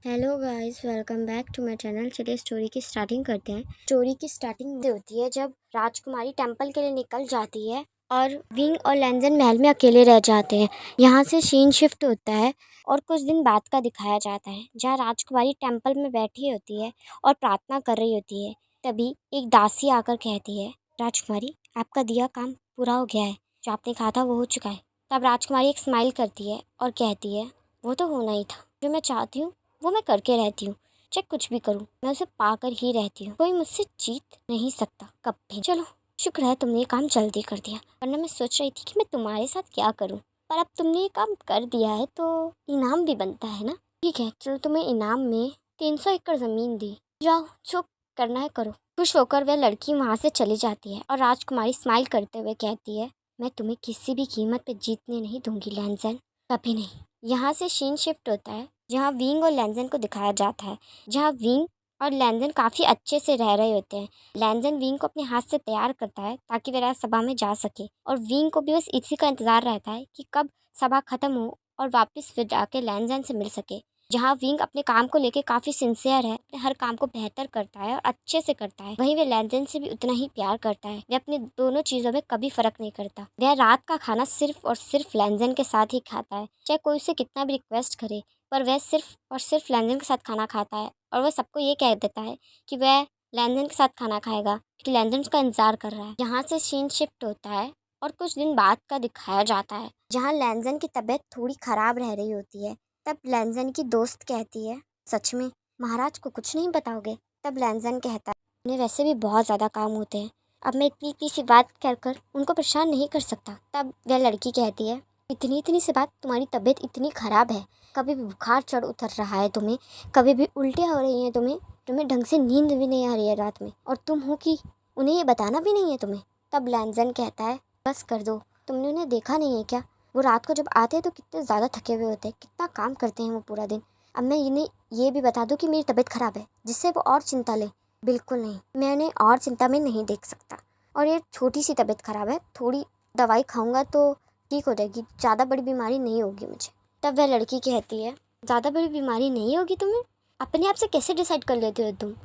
Hello guys, welcome back to my channel. चलिए story की starting करते हैं। स्टोरी की स्टार्टिंग होती है जब राजकुमारी टेंपल के लिए निकल जाती है और विंग और लैंजन महल में अकेले रह जाते हैं। यहाँ से सीन शिफ्ट होता है और कुछ दिन बाद का दिखाया जाता है जहाँ राजकुमारी टेंपल में बैठी होती है और प्रार्थना कर रही होती है। तभी एक दासी आकर कहती है, राजकुमारी आपका दिया काम पूरा हो गया है, जो आपने कहा था वो हो चुका है। तब राजकुमारी एक स्माइल करती है और कहती है, वो तो होना ही था, जो मैं चाहती हूँ वो मैं करके रहती हूँ। चाहे कुछ भी करूँ मैं उसे पाकर ही रहती हूँ। कोई मुझसे जीत नहीं सकता कभी। चलो शुक्र है तुमने ये काम जल्दी कर दिया, वरना मैं सोच रही थी कि मैं तुम्हारे साथ क्या करूँ। पर अब तुमने ये काम कर दिया है तो इनाम भी बनता है ना। ठीक है, चलो तुम्हें इनाम में 300 एकड़ ज़मीन दी। जाओ जो करना है करो। खुश होकर वह लड़की वहाँ से चली जाती है और राजकुमारी स्माइल करते हुए कहती है, मैं तुम्हें किसी भी कीमत पे जीतने नहीं दूंगी लैंजन, कभी नहीं। यहाँ से सीन शिफ्ट होता है जहाँ विंग और लैंजन को दिखाया जाता है, जहाँ विंग और लैंजन काफ़ी अच्छे से रह रहे होते हैं। लैंजन विंग को अपने हाथ से तैयार करता है ताकि वह सभा में जा सके और विंग को भी बस इसी का इंतज़ार रहता है कि कब सभा खत्म हो और वापस फिर जाके लैंजन से मिल सके। जहाँ विंग अपने काम को लेके काफ़ी सिंसियर है, अपने हर काम को बेहतर करता है और अच्छे से करता है, वहीं वह लैंजन से भी उतना ही प्यार करता है। वह अपने दोनों चीज़ों में कभी फ़र्क नहीं करता। वह रात का खाना सिर्फ और सिर्फ लैंजन के साथ ही खाता है, चाहे कोई उसे कितना भी रिक्वेस्ट करे, पर वह सिर्फ और सिर्फ लैंजन के साथ खाना खाता है। और वह सबको ये कह देता है कि वह लैंजन के साथ खाना खाएगा क्योंकि लैंजन उसका इंतजार कर रहा है। यहाँ से सीन शिफ्ट होता है और कुछ दिन बाद का दिखाया जाता है जहाँ लैंजन की तबीयत थोड़ी ख़राब रह रही होती है। तब लैंजन की दोस्त कहती है, सच में महाराज को कुछ नहीं बताओगे? तब लैंजन कहता है, उन्हें वैसे भी बहुत ज़्यादा काम होते हैं, अब मैं इतनी इतनी सी बात कहकर उनको परेशान नहीं कर सकता। तब वह लड़की कहती है, इतनी इतनी सी बात, तुम्हारी तबीयत इतनी ख़राब है, कभी भी बुखार चढ़ उतर रहा है तुम्हें, कभी भी उल्टियाँ हो रही हैं तुम्हें, तुम्हें ढंग से नींद भी नहीं आ रही है रात में, और तुम हो कि उन्हें ये बताना भी नहीं है तुम्हें। तब लैंजन कहता है, बस कर दो, तुमने उन्हें देखा नहीं है क्या? वो रात को जब आते हैं तो कितने ज़्यादा थके हुए होते हैं, कितना काम करते हैं वो पूरा दिन। अब मैं इन्हें ये भी बता दूँ कि मेरी तबीयत ख़राब है जिससे वो और चिंता ले? बिल्कुल नहीं, मैं उन्हें और चिंता में नहीं देख सकता। और ये छोटी सी तबीयत ख़राब है, थोड़ी दवाई खाऊंगा तो ठीक हो जाएगी, ज़्यादा बड़ी बीमारी नहीं होगी मुझे। तब वह लड़की कहती है, ज़्यादा बड़ी बीमारी नहीं होगी तुम्हें? अपने आप से कैसे डिसाइड कर लेते हो तुम?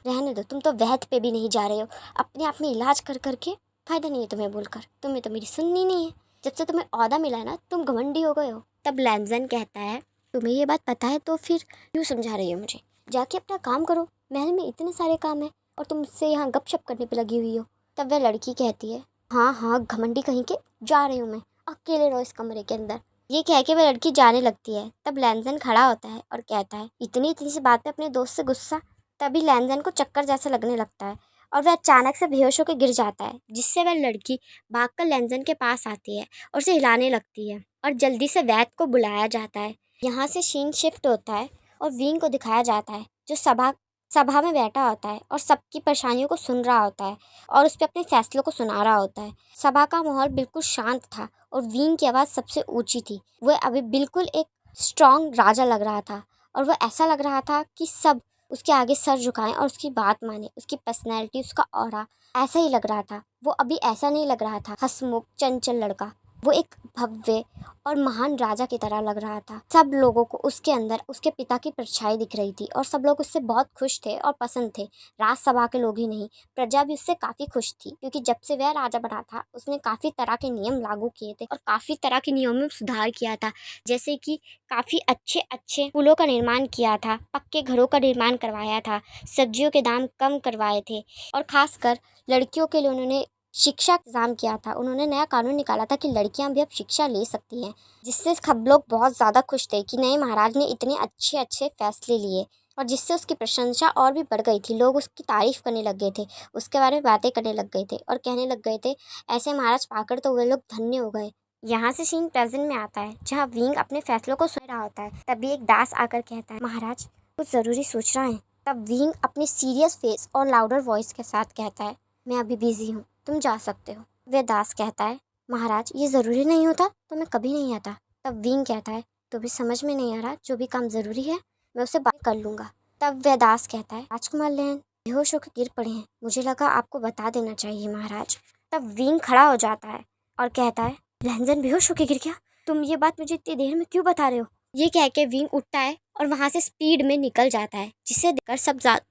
रहने दो, तुम तो वैद्य पे भी नहीं जा रहे हो, अपने आप में इलाज कर करके फ़ायदा नहीं है तुम्हें बोलकर, तुम्हें तो मेरी सुननी नहीं है। जब से तुम्हें ओहदा मिला है ना, तुम घमंडी हो गए हो। तब लैंजन कहता है, तुम्हें ये बात पता है तो फिर क्यों समझा रही हो मुझे? जाके अपना काम करो, महल में इतने सारे काम हैं और तुम मुझसे यहाँ गपशप करने पे लगी हुई हो। तब वह लड़की कहती है, हाँ हाँ घमंडी कहीं के, जा रही हूँ मैं, अकेले रहो इस कमरे के अंदर। ये कह के वह लड़की जाने लगती है। तब लैंजन खड़ा होता है और कहता है, इतनी इतनी सी बात पे अपने दोस्त से गुस्सा? तभी लैंजन को चक्कर जैसा लगने लगता है और वह अचानक से बेहोश होकर गिर जाता है, जिससे वह लड़की भागकर लैंजन के पास आती है और उसे हिलाने लगती है और जल्दी से वैद्य को बुलाया जाता है। यहाँ से सीन शिफ्ट होता है और विंग को दिखाया जाता है जो सभा सभा में बैठा होता है और सबकी परेशानियों को सुन रहा होता है और उस पर अपने फैसलों को सुना रहा होता है। सभा का माहौल बिल्कुल शांत था और विंग की आवाज़ सबसे ऊंची थी। वह अभी बिल्कुल एक स्ट्रॉन्ग राजा लग रहा था और वह ऐसा लग रहा था कि सब उसके आगे सर झुकाएं और उसकी बात माने। उसकी पर्सनैलिटी, उसका ऑरा ऐसा ही लग रहा था। वो अभी ऐसा नहीं लग रहा था हंसमुख चंचल लड़का, वो एक भव्य और महान राजा की तरह लग रहा था। सब लोगों को उसके अंदर उसके पिता की परछाई दिख रही थी और सब लोग उससे बहुत खुश थे और पसंद थे। राजसभा के लोग ही नहीं, प्रजा भी उससे काफ़ी खुश थी क्योंकि जब से वह राजा बना था उसने काफ़ी तरह के नियम लागू किए थे और काफ़ी तरह के नियमों में सुधार किया था। जैसे कि काफ़ी अच्छे अच्छे पुलों का निर्माण किया था, पक्के घरों का निर्माण करवाया था, सब्जियों के दाम कम करवाए थे और ख़ासकर लड़कियों के लिए उन्होंने शिक्षा का इंतज़ाम किया था। उन्होंने नया कानून निकाला था कि लड़कियां भी अब शिक्षा ले सकती हैं, जिससे सब लोग बहुत ज़्यादा खुश थे कि नए महाराज ने इतने अच्छे अच्छे फैसले लिए और जिससे उसकी प्रशंसा और भी बढ़ गई थी। लोग उसकी तारीफ़ करने लग गए थे, उसके बारे में बातें करने लग गए थे और कहने लग गए थे, ऐसे महाराज पाकर तो वे लोग धन्य हो गए। यहाँ से सीन प्रेजेंट में आता है जहाँ विंग अपने फैसलों को सुन रहा होता है। तभी एक दास आकर कहता है, महाराज कुछ ज़रूरी सोच रहा है? तब विंग अपने सीरियस फेस और लाउडर वॉइस के साथ कहता है, मैं अभी बिजी हूँ, तुम जा सकते हो। वह दास कहता है, महाराज ये ज़रूरी नहीं होता तो मैं कभी नहीं आता। तब विंग कहता है, तो भी समझ में नहीं आ रहा, जो भी काम ज़रूरी है मैं उसे बात कर लूँगा। तब वह दास कहता है, राजकुमार लैन बेहोश होकर गिर पड़े हैं, मुझे लगा आपको बता देना चाहिए महाराज। तब विंग खड़ा हो जाता है और कहता है, लैंजन बेहोश होकर गिर गया? तुम ये बात मुझे इतनी देर में क्यों बता रहे हो? ये कह के विंग उठता है और वहाँ से स्पीड में निकल जाता है, जिसे देखकर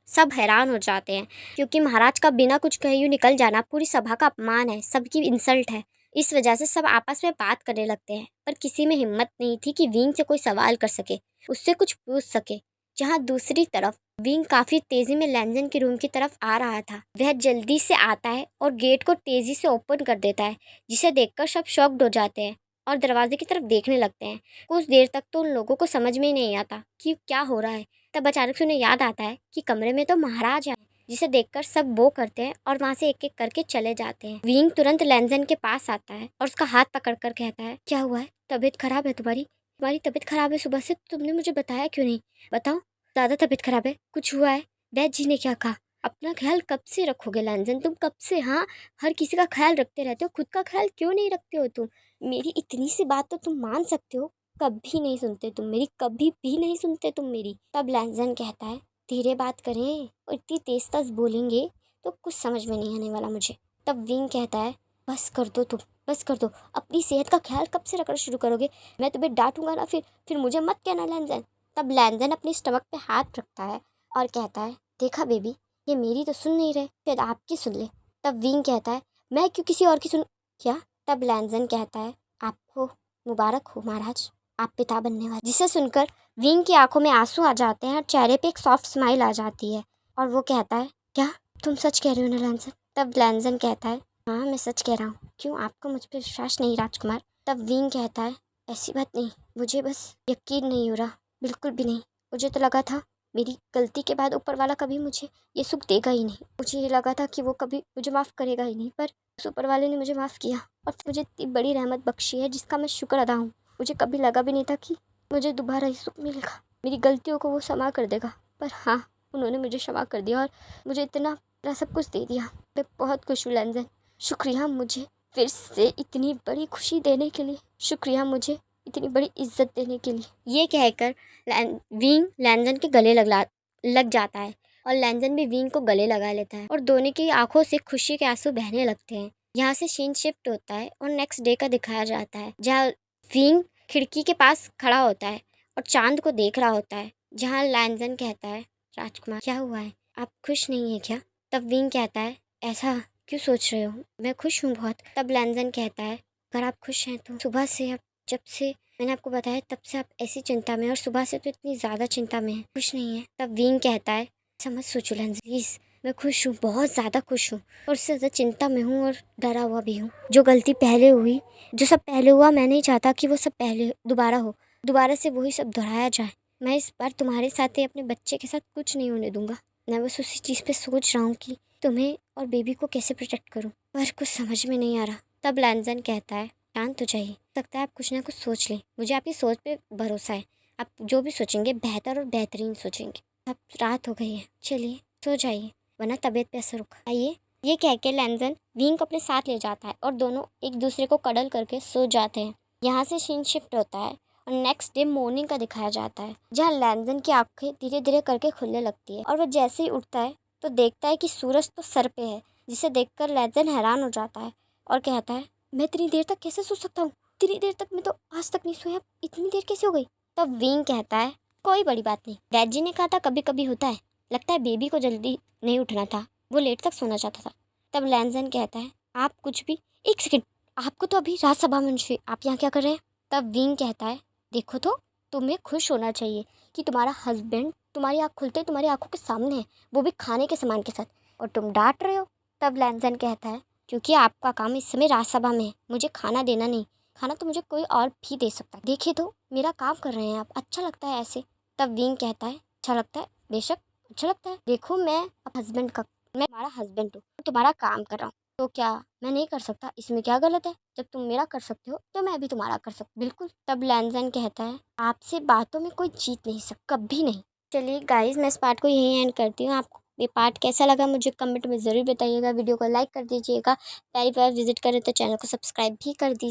सब हैरान हो जाते हैं, क्योंकि महाराज का बिना कुछ कहे यूँ निकल जाना पूरी सभा का अपमान है, सबकी इंसल्ट है। इस वजह से सब आपस में बात करने लगते हैं, पर किसी में हिम्मत नहीं थी कि विंग से कोई सवाल कर सके, उससे कुछ पूछ सके। जहाँ दूसरी तरफ विंग काफी तेजी में लैंजन के रूम की तरफ आ रहा था। वह जल्दी से आता है और गेट को तेजी से ओपन कर देता है, जिसे देखकर सब शॉक्ड हो जाते हैं और दरवाजे की तरफ देखने लगते हैं। कुछ देर तक तो उन लोगों को समझ में ही नहीं आता कि क्या हो रहा है। तब अचानक से उन्हें याद आता है कि कमरे में तो महाराज है, जिसे देखकर सब वो करते हैं और वहाँ से एक एक करके चले जाते हैं। विंग तुरंत लैंजन के पास आता है और उसका हाथ पकड़ कर कहता है, क्या हुआ है? तबीयत खराब है तुम्हारी? तुम्हारी तबीयत खराब है? सुबह से तुमने मुझे बताया क्यों नहीं? बताओ, ज़्यादा तबीयत खराब है? कुछ हुआ है? वैद्य जी ने क्या कहा? अपना ख्याल कब से रखोगे लैंजन? तुम कब से हाँ हर किसी का ख्याल रखते रहते हो, खुद का ख्याल क्यों नहीं रखते हो तुम? मेरी इतनी सी बात तो तुम मान सकते हो, कभी नहीं सुनते तुम मेरी, कभी भी नहीं सुनते तुम मेरी। तब लैंजन कहता है, धीरे बात करें और इतनी तेज तेज बोलेंगे तो कुछ समझ में नहीं आने वाला मुझे। तब विंग कहता है, बस कर दो तुम, बस कर दो। अपनी सेहत का ख्याल कब से रखना शुरू करोगे? मैं तुम्हें डांटूंगा ना, फिर मुझे मत कहना लैंजन। तब लैंजन अपनी स्टमक पे हाथ रखता है और कहता है, देखा बेबी, ये मेरी तो सुन नहीं रहे, शायद आपकी सुन ले। तब विंग कहता है, मैं क्यों किसी और की सुन? क्या? तब लैंजन कहता है, आपको मुबारक हो महाराज, आप पिता बनने वाले। जिसे सुनकर विंग की आंखों में आंसू आ जाते हैं और चेहरे पे एक सॉफ्ट स्माइल आ जाती है और वो कहता है, क्या तुम सच कह रहे हो ना लैंजन? तब लैंजन कहता है, हाँ मैं सच कह रहा हूँ। क्यों, आपको मुझ पर विश्वास नहीं राजकुमार? तब विंग कहता है, ऐसी बात नहीं, मुझे बस यकीन नहीं हो रहा, बिल्कुल भी नहीं। मुझे तो लगा था मेरी गलती के बाद ऊपर वाला कभी मुझे ये सुख देगा ही नहीं। मुझे ये लगा था कि वो कभी मुझे माफ़ करेगा ही नहीं, पर उस ऊपर वाले ने मुझे माफ़ किया और मुझे इतनी बड़ी रहमत बख्शी है जिसका मैं शुक्र अदा हूँ। मुझे कभी लगा भी नहीं था कि मुझे दोबारा ये सुख मिलेगा, मेरी गलतियों को वो क्षमा कर देगा। पर हाँ, उन्होंने मुझे क्षमा कर दिया और मुझे इतना सब कुछ दे दिया। मैं बहुत खुश हूँ लैंजन, शुक्रिया मुझे फिर से इतनी बड़ी खुशी देने के लिए, शुक्रिया मुझे इतनी बड़ी इज्जत देने के लिए। ये कहकर विंग लैंजन के गले लग जाता है और लैंजन भी विंग को गले लगा लेता है और दोनों की आंखों से खुशी के आंसू बहने लगते हैं। यहाँ से सीन शिफ्ट होता है और नेक्स्ट डे का दिखाया जाता है, जहाँ विंग खिड़की के पास खड़ा होता है और चांद को देख रहा होता है, जहाँ लैंजन कहता है, राजकुमार क्या हुआ है, आप खुश नहीं है क्या? तब विंग कहता है, ऐसा क्यों सोच रहे हो, मैं खुश हूँ बहुत। तब लैंजन कहता है, अगर आप खुश हैं तो सुबह से आप, जब से मैंने आपको बताया तब से आप ऐसी चिंता में, और सुबह से तो इतनी ज़्यादा चिंता में है, खुश नहीं है। तब विंग कहता है, समझ सोचो लैंजन प्लीज़, मैं खुश हूँ, बहुत ज़्यादा खुश हूँ और उससे ज़्यादा चिंता में हूँ और डरा हुआ भी हूँ। जो गलती पहले हुई, जो सब पहले हुआ, मैं नहीं चाहता कि वो सब पहले दोबारा हो, दोबारा से वही सब दोहराया जाए। मैं इस बार तुम्हारे साथ ही अपने बच्चे के साथ कुछ नहीं होने दूंगा। मैं बस उसी चीज़ पे सोच रहा हूँ कि तुम्हें और बेबी को कैसे प्रोटेक्ट करूँ, पर कुछ समझ में नहीं आ रहा। तब लैंजन कहता है, शांत हो जाइए, लगता है आप कुछ ना कुछ सोच लें, मुझे आपकी सोच पे भरोसा है, आप जो भी सोचेंगे बेहतर और बेहतरीन सोचेंगे। अब रात हो गई है, चलिए सो जाइए, वरना तबीयत पे असर होगा। आइए। ये कह के लैंजन विंग को अपने साथ ले जाता है और दोनों एक दूसरे को कडल करके सो जाते हैं। यहाँ से सीन शिफ्ट होता है और नेक्स्ट डे मॉर्निंग का दिखाया जाता है, जहाँ लैंजन की आंखें धीरे धीरे करके खुलने लगती है और वह जैसे ही उठता है तो देखता है कि सूरज तो सर पे है, जिसे देखकर लैंजन हैरान हो जाता है और कहता है, मैं इतनी देर तक कैसे सो सकता हूँ? इतनी देर तक मैं तो आज तक नहीं सोया, इतनी देर कैसे हो गई? तब विंग कहता है, कोई बड़ी बात नहीं, वैद्य जी ने कहा था कभी कभी होता है, लगता है बेबी को जल्दी नहीं उठना था, वो लेट तक सोना चाहता था। तब लैंजन कहता है, आप कुछ भी, एक सेकंड, आपको तो अभी राज्यसभा में छुई, आप यहाँ क्या कर रहे हैं? तब विंग कहता है, देखो तो, तुम्हें खुश होना चाहिए कि तुम्हारा हस्बैंड तुम्हारी आँख खुलते तुम्हारी आंखों के सामने है, वो भी खाने के सामान के साथ, और तुम डांट रहे हो। तब लैंजन कहता है, क्योंकि आपका काम इस समय राज्यसभा में है, मुझे खाना देना नहीं, खाना तो मुझे कोई और भी दे सकता है, देखिए तो मेरा काम कर रहे हैं आप, अच्छा लगता है ऐसे? तब विंग कहता है, अच्छा लगता है, बेशक अच्छा लगता है, देखो मैं तुम्हारा हस्बैंड हूँ, तुम्हारा काम कर रहा हूँ, तो क्या मैं नहीं कर सकता? इसमें क्या गलत है? जब तुम मेरा कर सकते हो तो मैं भी तुम्हारा कर सकती, बिल्कुल। तब लैंजन कहता है, आपसे बातों में कोई जीत नहीं सकता, कभी नहीं। चलिए गाइस, मैं इस पार्ट को यहीं एंड करती हूँ। आपको ये पार्ट कैसा लगा मुझे कमेंट में ज़रूर बताइएगा। वीडियो को लाइक कर दीजिएगा, पहली बार विजिट करें तो चैनल को सब्सक्राइब भी कर दीजिए।